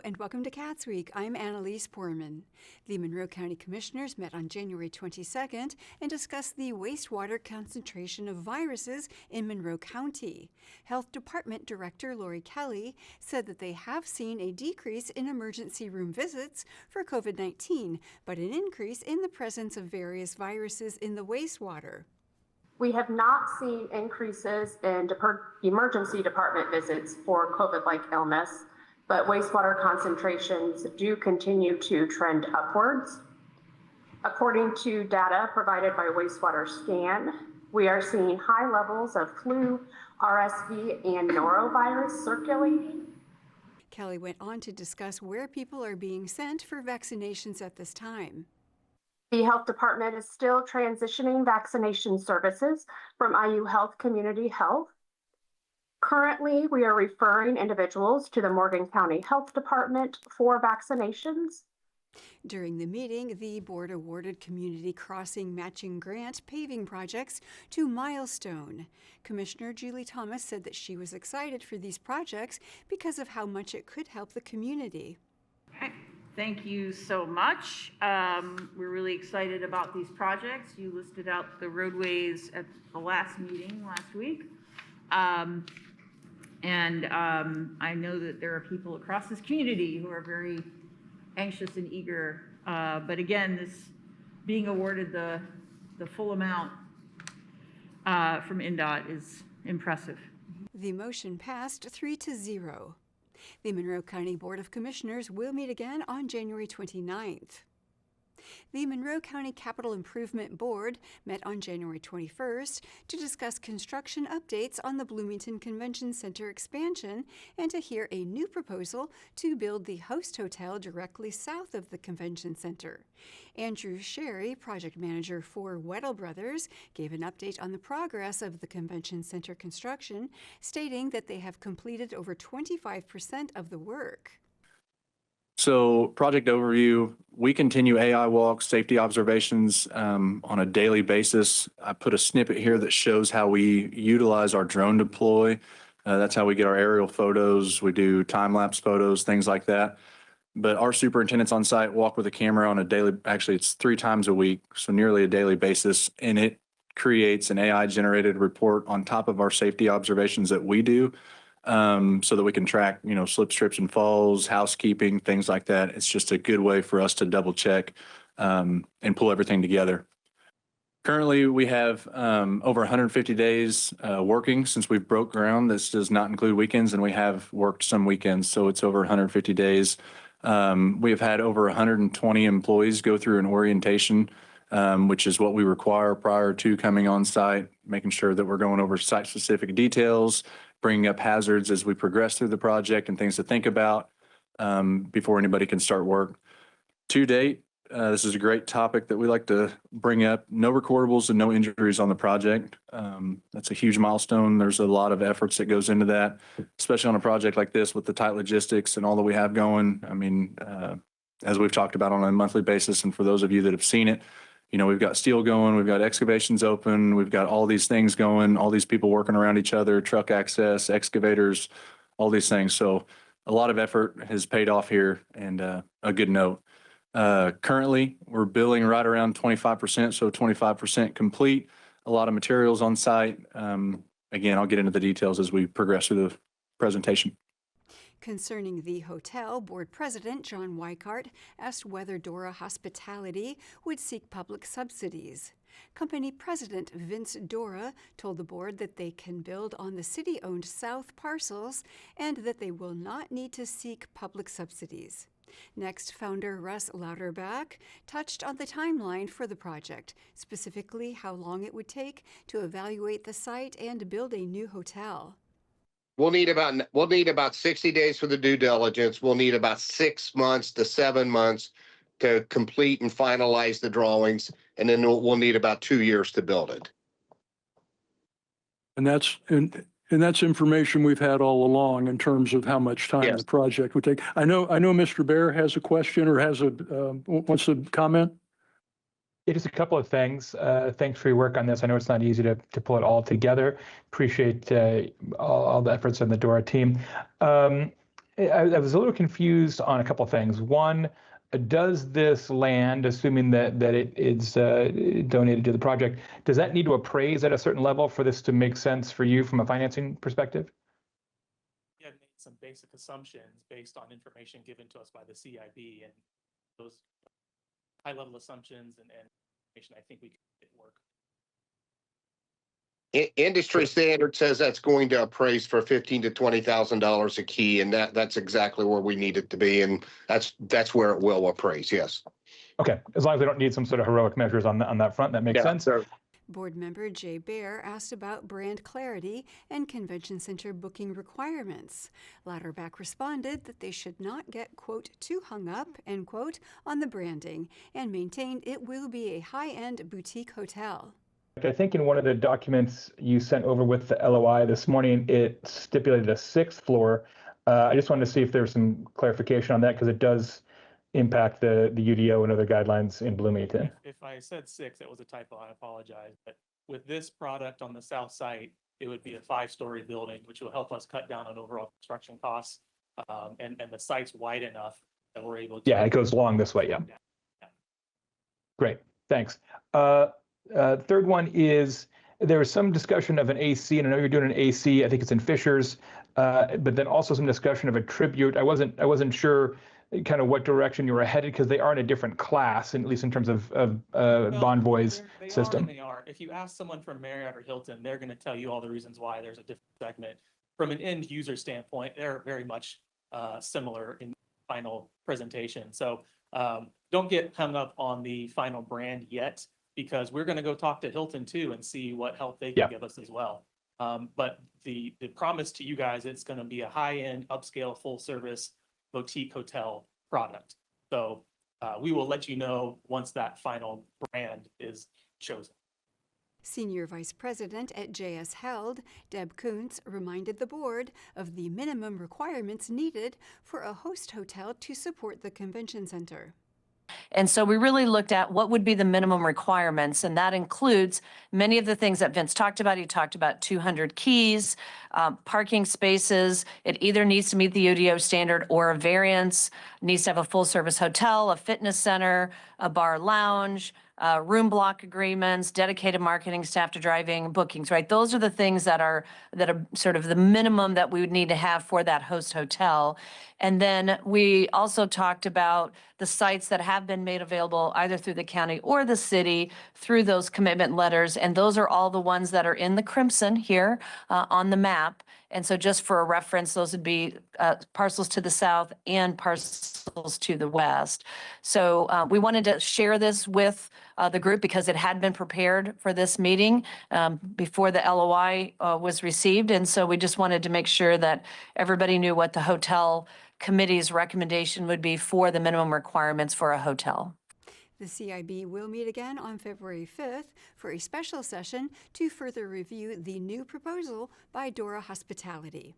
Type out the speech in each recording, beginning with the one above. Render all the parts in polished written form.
and welcome to CATSweek. I'm Annalise Poorman. The Monroe County Commissioners met on January 22nd and discussed the wastewater concentration of viruses in Monroe County. Health Department Director Lori Kelly said that they have seen a decrease in emergency room visits for COVID-19, but an increase in the presence of various viruses in the wastewater. We have not seen increases in emergency department visits for COVID-like illness, but wastewater concentrations do continue to trend upwards. According to data provided by Wastewater Scan, we are seeing high levels of flu, RSV, and norovirus circulating. Kelly went on to discuss where people are being sent for vaccinations at this time. The health department is still transitioning vaccination services from IU Health Community Health. Currently, we are referring individuals to the Morgan County Health Department for vaccinations. During the meeting, the board awarded Community Crossing Matching Grant paving projects to Milestone. Commissioner Julie Thomas said that she was excited for these projects because of how much it could help the community. Thank you so much. We're really excited about these projects. You listed out the roadways at the last meeting last week. I know that there are people across this community who are very anxious and eager. But again, this being awarded the full amount from NDOT is impressive. The motion passed 3-0. The Monroe County Board of Commissioners will meet again on January 29th. The Monroe County Capital Improvement Board met on January 21st to discuss construction updates on the Bloomington Convention Center expansion and to hear a new proposal to build the host hotel directly south of the convention center. Andrew Sherry, project manager for Weddle Brothers, gave an update on the progress of the convention center construction, stating that they have completed over 25% of the work. So project overview, we continue AI walks, safety observations on a daily basis. I put a snippet here that shows how we utilize our drone deploy. That's how we get our aerial photos. We do time-lapse photos, things like that. But our superintendents on site walk with a camera on a daily, actually it's 3 times a week, so nearly a daily basis. And it creates an AI-generated report on top of our safety observations that we do. So that we can track, slip, trips, and falls, housekeeping, things like that. It's just a good way for us to double check and pull everything together. Currently, we have over 150 days working since we broke ground. This does not include weekends, and we have worked some weekends, so it's over 150 days. We have had over 120 employees go through an orientation, which is what we require prior to coming on site, making sure that we're going over site-specific details, bringing up hazards as we progress through the project and things to think about before anybody can start work. To date, this is a great topic that we like to bring up. No recordables and no injuries on the project. That's a huge milestone. There's a lot of efforts that goes into that, especially on a project like this with the tight logistics and all that we have going. I mean, as we've talked about on a monthly basis, and for those of you that have seen it, we've got steel going, we've got excavations open, we've got all these things going, all these people working around each other, truck access, excavators, all these things. So a lot of effort has paid off here, and a good note. Currently, we're billing right around 25%, so 25% complete. A lot of materials on site. Again, I'll get into the details as we progress through the presentation. Concerning the hotel, Board President John Weikart asked whether Dora Hospitality would seek public subsidies. Company President Vince Dora told the board that they can build on the city-owned south parcels and that they will not need to seek public subsidies. Next, founder Russ Lauterbach touched on the timeline for the project, specifically how long it would take to evaluate the site and build a new hotel. We'll need about 60 days for the due diligence. We'll need about 6 months to 7 months to complete and finalize the drawings, and then we'll need about 2 years to build it. And that's information we've had all along in terms of how much time Yes. the project would take. I know Mr. Bear has a question or wants to comment. Just a couple of things. Thanks for your work on this. I know it's not easy to pull it all together. Appreciate all the efforts on the DORA team. I was a little confused on a couple of things. One, does this land, assuming that it is donated to the project, does that need to appraise at a certain level for this to make sense for you from a financing perspective? We had made some basic assumptions based on information given to us by the CIB, and those high-level assumptions and information, I think we could work. Industry standard says that's going to appraise for $15,000 to $20,000 a key, and that's exactly where we need it to be, and that's where it will appraise. Yes. Okay, as long as we don't need some sort of heroic measures on that front, that makes sense. Sir. Board member Jay Baer asked about brand clarity and convention center booking requirements. Latterback responded that they should not get, quote, too hung up, end quote, on the branding, and maintained it will be a high-end boutique hotel. I think in one of the documents you sent over with the LOI this morning, it stipulated a 6th floor. I just wanted to see if there's some clarification on that, because it does impact the UDO and other guidelines in Bloomington. If I said 6, that was a typo. I apologize. But with this product on the south site, it would be a 5-story building, which will help us cut down on overall construction costs. And the site's wide enough that we're able to. Yeah, it goes long this way. Yeah. Great. Thanks. Third one is there was some discussion of an AC, and I know you're doing an AC. I think it's in Fishers, but then also some discussion of a tribute. I wasn't sure kind of what direction you were headed, because they are in a different class, at least in terms of Bonvoy's system. They are. If you ask someone from Marriott or Hilton, they're going to tell you all the reasons why there's a different segment. From an end user standpoint, they're very much similar in final presentation. So don't get hung up on the final brand yet, because we're going to go talk to Hilton too and see what help they can give us as well. But the promise to you guys, it's going to be a high-end, upscale, full-service boutique hotel product. So we will let you know once that final brand is chosen. Senior Vice President at JS Held, Deb Kuntz, reminded the board of the minimum requirements needed for a host hotel to support the convention center. And so we really looked at what would be the minimum requirements, and that includes many of the things that Vince talked about. He talked about 200 keys, parking spaces. It either needs to meet the UDO standard or a variance, needs to have a full-service hotel, a fitness center, a bar lounge, room block agreements, dedicated marketing staff to driving bookings, right? Those are the things that are sort of the minimum that we would need to have for that host hotel. And then we also talked about the sites that have been made available either through the county or the city through those commitment letters. And those are all the ones that are in the crimson here on the map. And so just for a reference, those would be parcels to the south and parcels to the west. So we wanted to share this with the group because it had been prepared for this meeting before the LOI was received. And so we just wanted to make sure that everybody knew what the hotel committee's recommendation would be for the minimum requirements for a hotel. The CIB will meet again on February 5th for a special session to further review the new proposal by Dora Hospitality.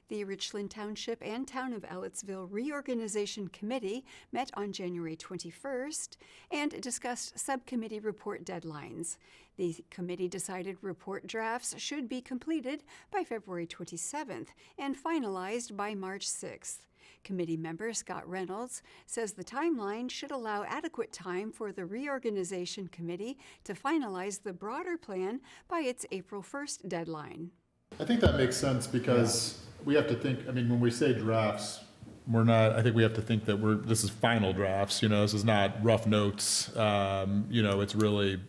The Richland Township and Town of Ellettsville Reorganization Committee met on January 21st and discussed subcommittee report deadlines. The committee decided report drafts should be completed by February 27th and finalized by March 6th. Committee member Scott Reynolds says the timeline should allow adequate time for the Reorganization Committee to finalize the broader plan by its April 1st deadline. I think that makes sense because we have to think, I mean, when we say drafts, I think we have to think that this is final drafts, this is not rough notes. It's really,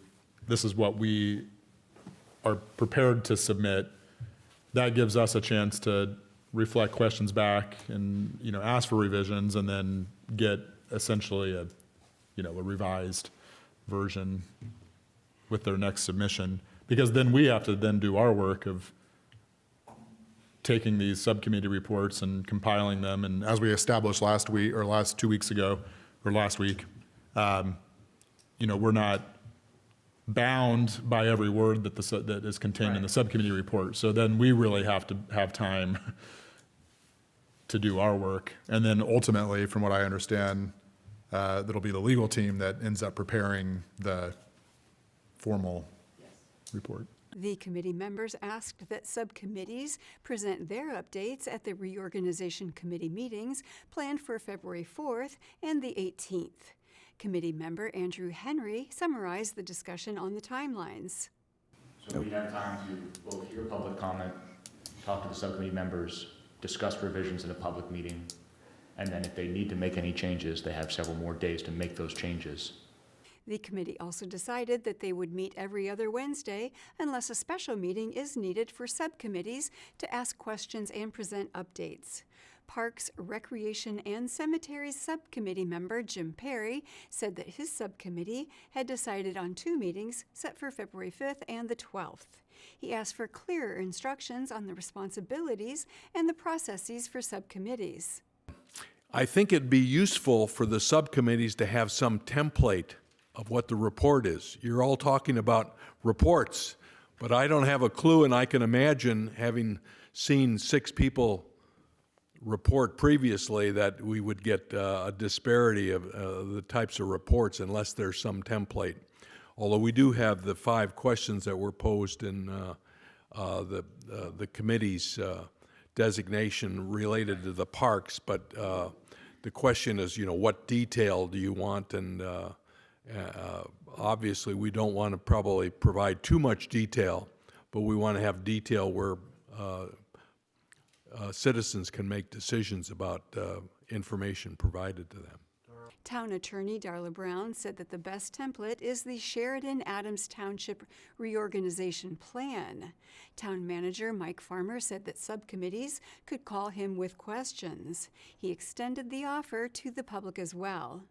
this is what we are prepared to submit. That gives us a chance to reflect questions back and, ask for revisions and then get essentially a revised version with their next submission. Because then we have to then do our work of taking these subcommittee reports and compiling them. And as we established last 2 weeks ago, or last week, we're not bound by every word that is contained in the subcommittee report. So then we really have to have time to do our work. And then ultimately, from what I understand, that'll be the legal team that ends up preparing the formal report. The committee members asked that subcommittees present their updates at the reorganization committee meetings planned for February 4th and the 18th. Committee member Andrew Henry summarized the discussion on the timelines. So we have time to both hear public comment, talk to the subcommittee members, discuss revisions at a public meeting, and then if they need to make any changes, they have several more days to make those changes. The committee also decided that they would meet every other Wednesday unless a special meeting is needed for subcommittees to ask questions and present updates. Parks, Recreation, and Cemeteries Subcommittee member Jim Perry said that his subcommittee had decided on 2 meetings set for February 5th and the 12th. He asked for clearer instructions on the responsibilities and the processes for subcommittees. I think it'd be useful for the subcommittees to have some template of what the report is. You're all talking about reports, but I don't have a clue, and I can imagine, having seen 6 people report previously, that we would get a disparity of the types of reports unless there's some template. Although we do have the 5 questions that were posed in the committee's designation related to the parks, but the question is, what detail do you want? And obviously, we don't want to probably provide too much detail, but we want to have detail where citizens can make decisions about information provided to them. Town Attorney Darla Brown said that the best template is the Sheridan Adams Township Reorganization Plan. Town Manager Mike Farmer said that subcommittees could call him with questions. He extended the offer to the public as well.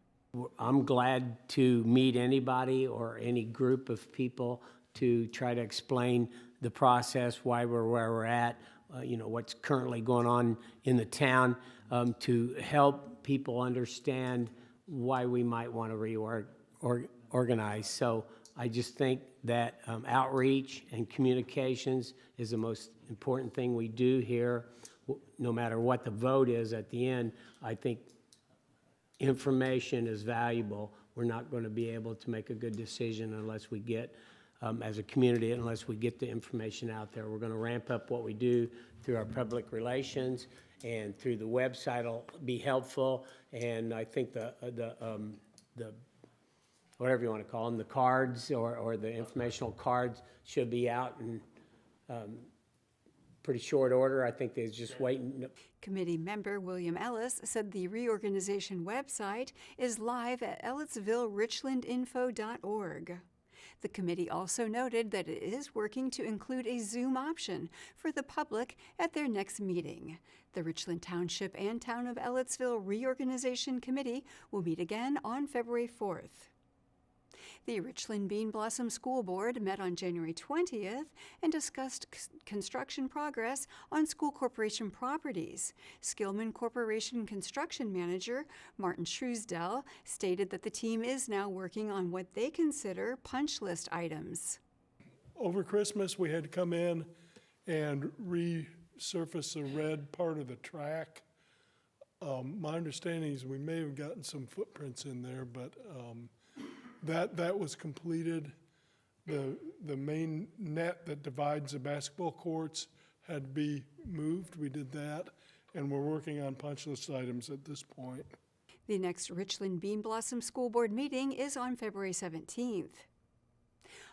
I'm glad to meet anybody or any group of people to try to explain the process, why we're where we're at, what's currently going on in the town, to help people understand why we might want to reorganize. So I just think that outreach and communications is the most important thing we do here. No matter what the vote is at the end, I think information is valuable. We're not going to be able to make a good decision unless we get, as a community, unless we get the information out there. We're going to ramp up what we do through our public relations, and through the website will be helpful. And I think the whatever you want to call them, the cards or the informational cards should be out in pretty short order. I think they're just waiting. Committee member William Ellis said the reorganization website is live at EllettsvilleRichlandInfo.org. The committee also noted that it is working to include a Zoom option for the public at their next meeting. The Richland Township and Town of Ellettsville Reorganization Committee will meet again on February 4th. The Richland Bean Blossom School Board met on January 20th and discussed construction progress on school corporation properties. Skillman Corporation Construction Manager Martin Truesdell stated that the team is now working on what they consider punch list items. Over Christmas, we had to come in and resurface the red part of the track. My understanding is we may have gotten some footprints in there, but that was completed. The main net that divides the basketball courts had to be moved. We did that, and we're working on punch list items at this point. The next Richland Bean Blossom School Board meeting is on February 17th.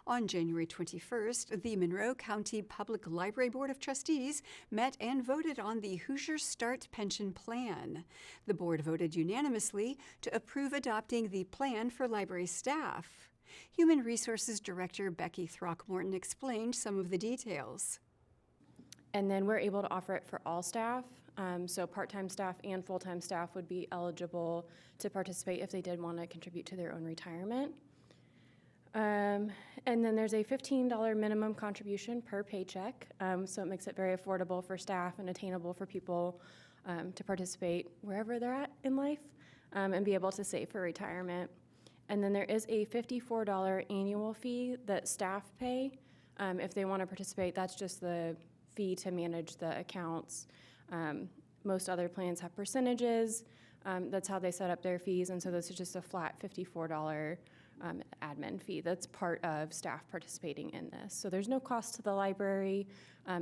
On January 21st, the Monroe County Public Library Board of Trustees met and voted on the Hoosier Start Pension Plan. The board voted unanimously to approve adopting the plan for library staff. Human Resources Director Becky Throckmorton explained some of the details. And then we're able to offer it for all staff. So part-time staff and full-time staff would be eligible to participate if they did want to contribute to their own retirement. And then there's a $15 minimum contribution per paycheck, so it makes it very affordable for staff and attainable for people to participate wherever they're at in life and be able to save for retirement. And then there is a $54 annual fee that staff pay if they want to participate. That's just the fee to manage the accounts. Most other plans have percentages. That's how they set up their fees, and so this is just a flat $54 admin fee. That's part of staff participating in this. So there's no cost to the library.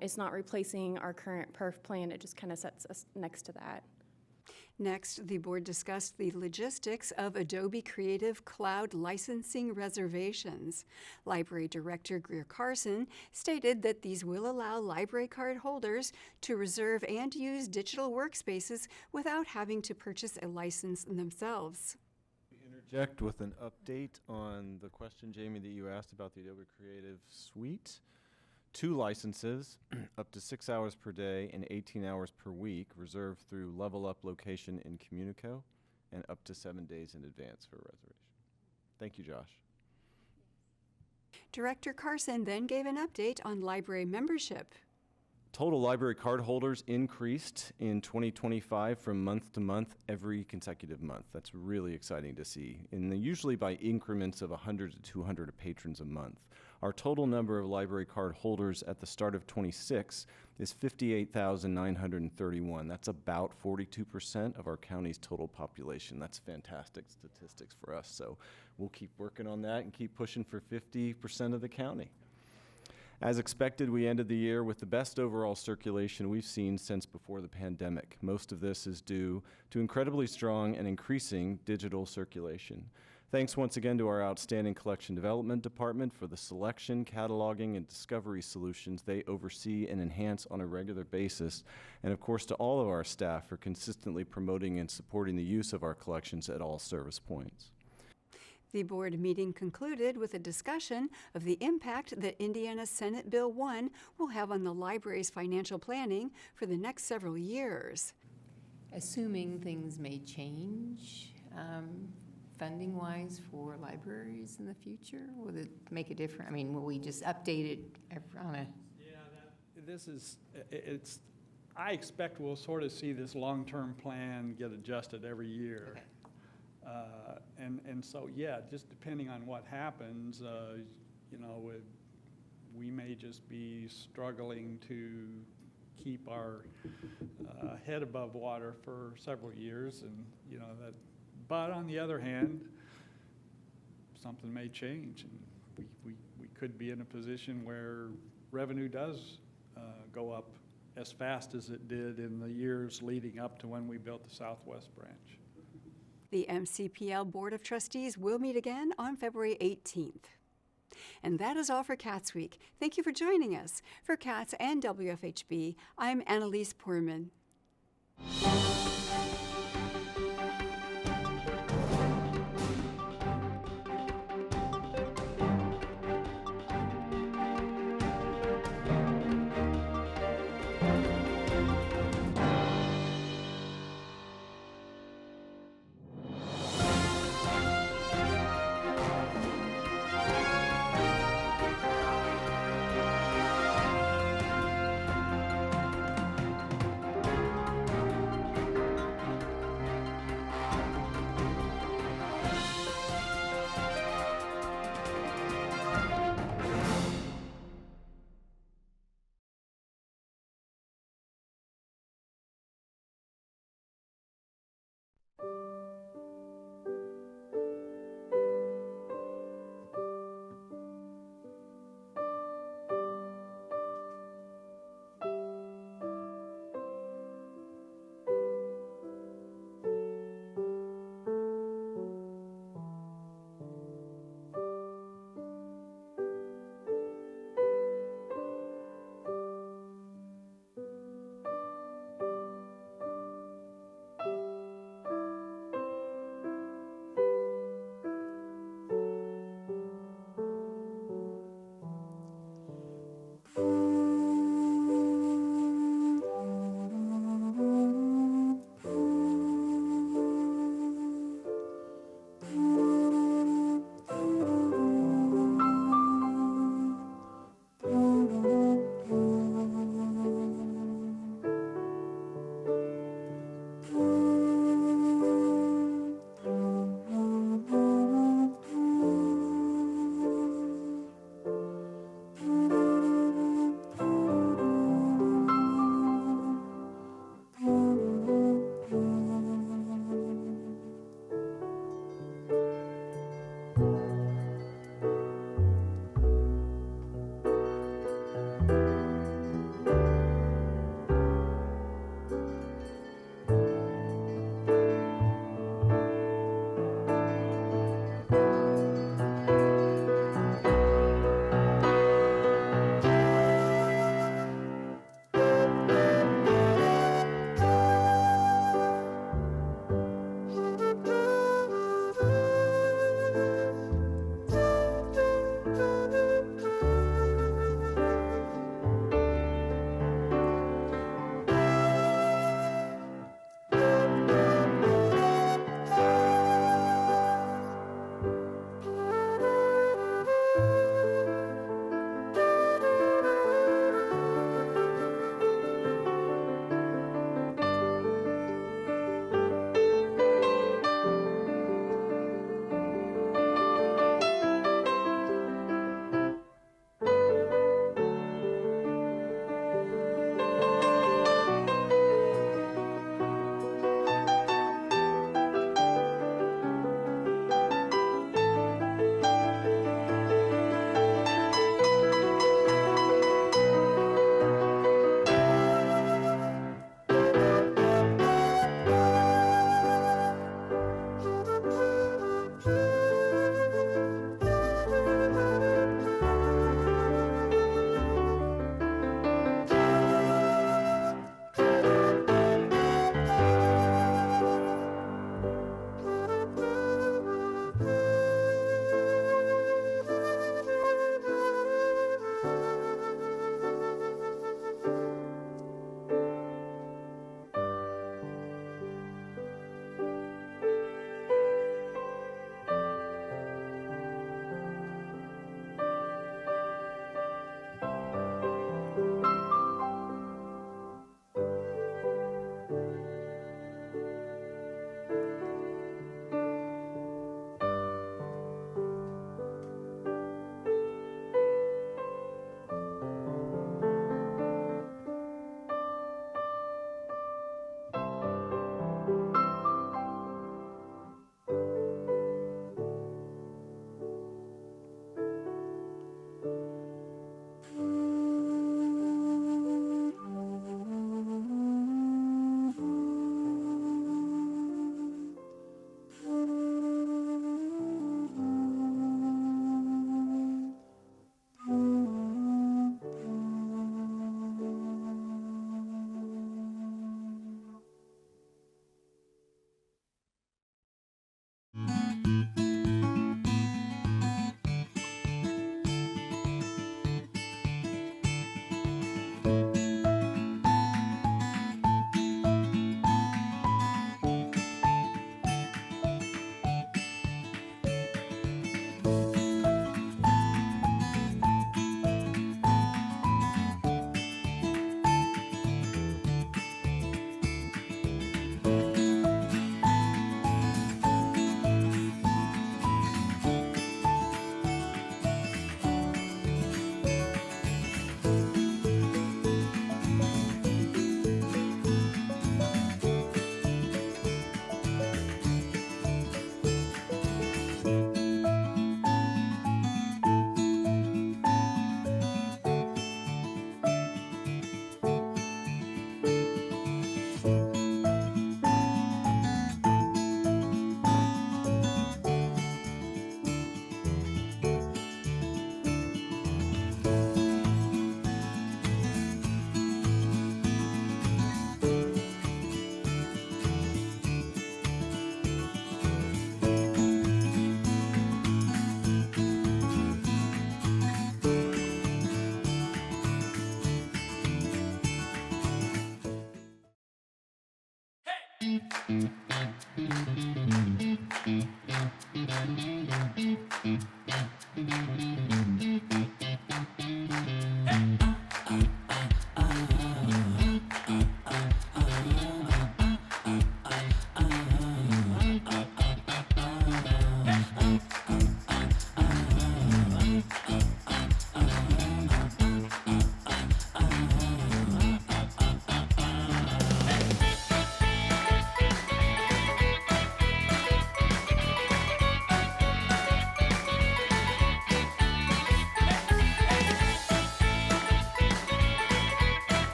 It's not replacing our current perf plan. It just kind of sets us next to that. Next, the board discussed the logistics of Adobe Creative Cloud licensing reservations. Library Director Greer Carson stated that these will allow library card holders to reserve and use digital workspaces without having to purchase a license themselves. Interject with an update on the question, Jamie, that you asked about the Adobe Creative Suite. 2 licenses, up to 6 hours per day and 18 hours per week, reserved through Level Up location in Communico, and up to 7 days in advance for reservation. Thank you, Josh. Director Carson then gave an update on library membership. Total library card holders increased in 2025 from month to month every consecutive month. That's really exciting to see, and usually by increments of 100 to 200 patrons a month. Our total number of library card holders at the start of 26 is 58,931. That's about 42% of our county's total population. That's fantastic statistics for us. So we'll keep working on that and keep pushing for 50% of the county. As expected, we ended the year with the best overall circulation we've seen since before the pandemic. Most of this is due to incredibly strong and increasing digital circulation. Thanks once again to our outstanding collection development department for the selection, cataloging, and discovery solutions they oversee and enhance on a regular basis, and of course to all of our staff for consistently promoting and supporting the use of our collections at all service points. The board meeting concluded with a discussion of the impact that Indiana Senate Bill 1 will have on the library's financial planning for the next several years. Assuming things may change, funding-wise for libraries in the future, will it make a difference? I mean, will we just update it on a? Yeah, I expect we'll sort of see this long-term plan get adjusted every year. Okay. And so, yeah, just depending on what happens, we may just be struggling to keep our head above water for several years, and that. But on the other hand, something may change, and we could be in a position where revenue does go up as fast as it did in the years leading up to when we built the Southwest branch. The MCPL Board of Trustees will meet again on February 18th. And that is all for CATSweek. Thank you for joining us. For CATS and WFHB, I'm Annalise Poorman.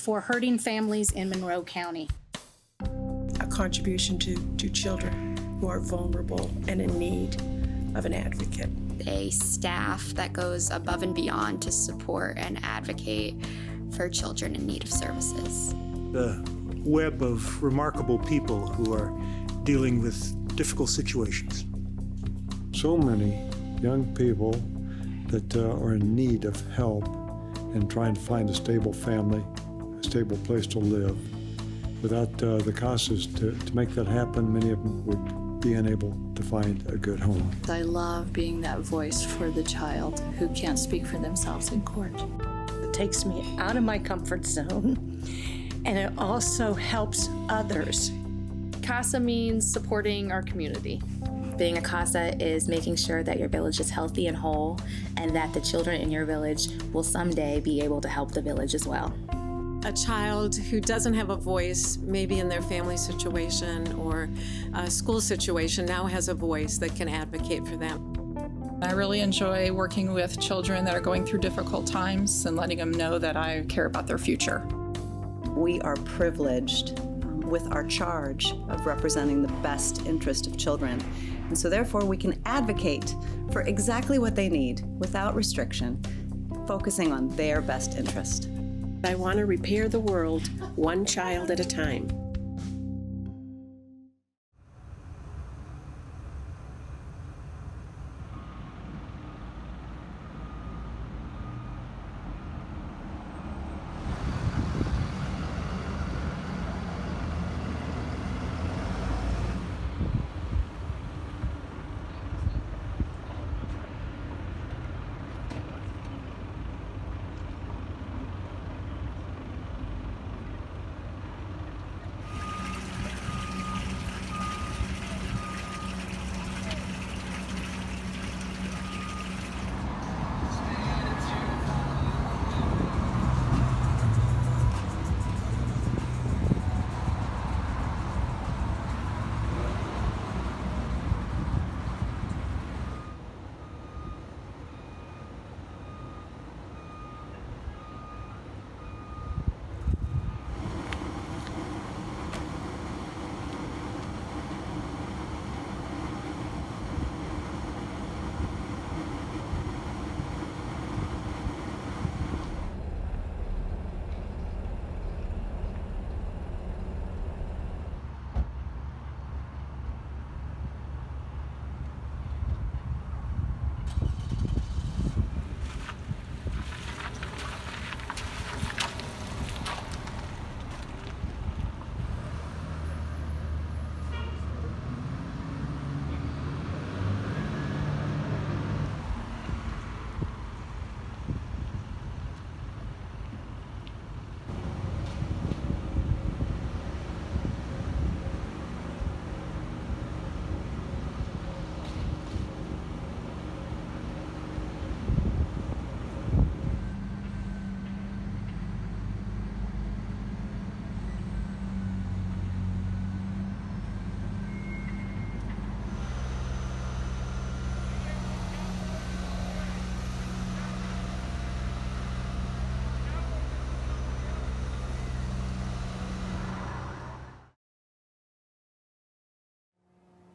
for hurting families in Monroe County. A contribution to children who are vulnerable and in need of an advocate. A staff that goes above and beyond to support and advocate for children in need of services. The web of remarkable people who are dealing with difficult situations. So many young people that are in need of help and trying to find a stable family, a stable place to live. Without the CASAs to make that happen, many of them would be unable to find a good home. I love being that voice for the child who can't speak for themselves in court. It takes me out of my comfort zone, and it also helps others. CASA means supporting our community. Being a CASA is making sure that your village is healthy and whole, and that the children in your village will someday be able to help the village as well. A child who doesn't have a voice, maybe in their family situation or a school situation, now has a voice that can advocate for them. I really enjoy working with children that are going through difficult times and letting them know that I care about their future. We are privileged with our charge of representing the best interest of children. And so therefore we can advocate for exactly what they need without restriction, focusing on their best interest. I want to repair the world one child at a time.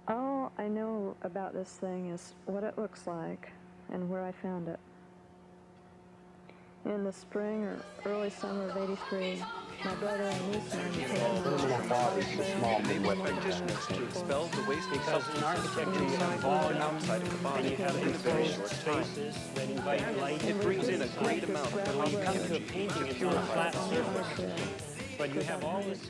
All I know about this thing is what it looks like and where I found it. In the spring or early summer of '83, my brother and niece and I were taking to expel the waste because in architecture you have volume outside of the body in a very short time. It brings in a great amount of when you come to a painting, it's on a flat surface, but you have all this